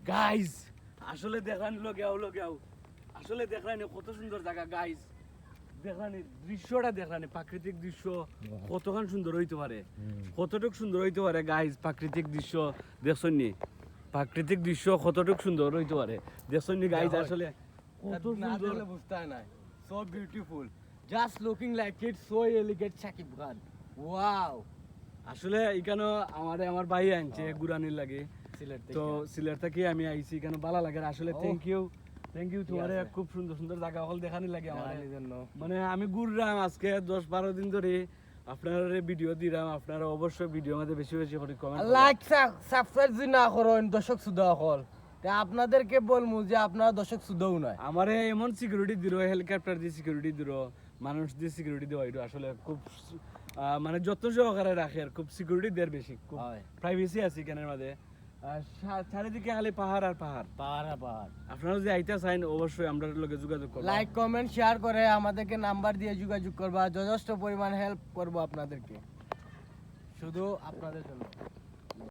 Guys আসলে দেখান লোকেও আসলে দেখলানি কত সুন্দর জায়গা গাইজ দেখলানি দৃশ্যটা দেখলানি প্রাকৃতিক দৃশ্য কতখান সুন্দর হইতে পারে কতটুক সুন্দর হইতে পারে গাইজ প্রাকৃতিক দৃশ্য দেখছনি প্রাকৃতিক দৃশ্য কতটুক সুন্দর হইতে পারে দেখছনি গাইজ আসলে কত সুন্দর বুঝতে না so beautiful just looking like it so elegant Shakib Khan wow আসলে এখানে আমার ভাই আনছে গুরানির লাগে সিলেট তো সিলেট থেকে আমি আইছি এখানে ভালো লাগে আসলে থ্যাংক ইউ তোমার খুব সুন্দর সুন্দর জায়গা হল দেখানি লাগে আমার জন্য মানে আমি ঘুরলাম আজকে 10-12 দিন ধরে আপনার ভিডিও দিলাম আপনারা অবশ্যই ভিডিও মধ্যে বেশি বেশি করে কমেন্ট লাইক সাবস্ক্রাইব যদি না করেন দর্শক সুদা হল তা আপনাদেরকে বলমু যে আপনারা দর্শক সুদাও নয় আমারে এমন সিকিউরিটি দিল হেলিকপ্টার দিয়ে সিকিউরিটি দিল মানুষ দিয়ে সিকিউরিটি দেওয়া এটা আসলে খুব মানে যত্ন সহকারে রাখে আর খুব সিকিউরিটি দেয় বেশি খুব হয়। প্রাইভেসি আছে এখানের মধ্যে আর চারিদিকে খালি পাহাড় আর পাহাড় পাহাড় আপনারা যদি আইতে চান অবশ্যই আমরা লগে যোগাযোগ করবেন লাইক কমেন্ট শেয়ার করে আমাদেরকে নাম্বার দিয়ে যোগাযোগ করবা যথেষ্ট পরিমাণ হেল্প করবো আপনাদেরকে শুধু আপনাদের জন্য